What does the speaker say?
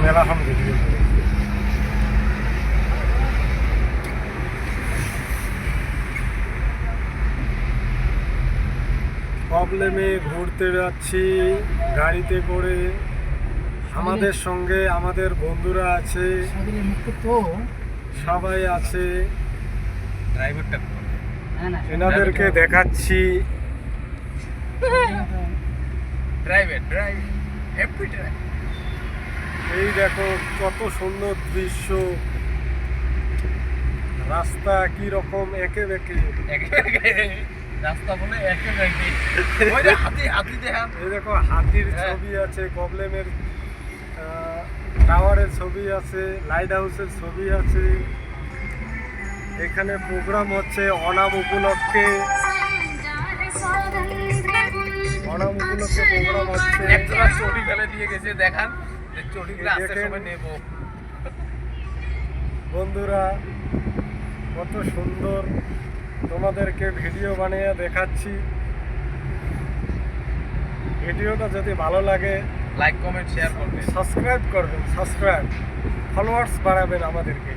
মেলা এখন ভিডিও প্রবলেমে ঘুরতে যাচ্ছি গাড়িতে করে। আমাদের সঙ্গে আমাদের বন্ধুরা আছে, সবাই আছে। এনাদেরকে দেখাচ্ছি। এই দেখো কত সুন্দর দৃশ্য, রাস্তা কি রকম একে বেঁকে। রাস্তা বলে একে বেঁকে। হাতি দেখান। এই দেখো হাতির ছবি আছে, প্রবলেমের টাওয়ারের ছবি আছে, লাইট হাউসের ছবি আছে। এখানে প্রোগ্রাম হচ্ছে ওনাম উপলক্ষে। ওনাম উপলক্ষে প্রোগ্রাম হচ্ছে। একজোড়া চটি ফেলে দিয়ে গেছে, দেখান যে চটিগুলো আসার সময় নেব। বন্ধুরা কত সুন্দর, তোমাদেরকে ভিডিও বানিয়ে দেখাচ্ছি। ভিডিওটা যদি ভালো লাগে লাইক কমেন্ট শেয়ার করবেন, সাবস্ক্রাইব করবেন, ফলোয়ার্স বাড়াবেন আমাদেরকে।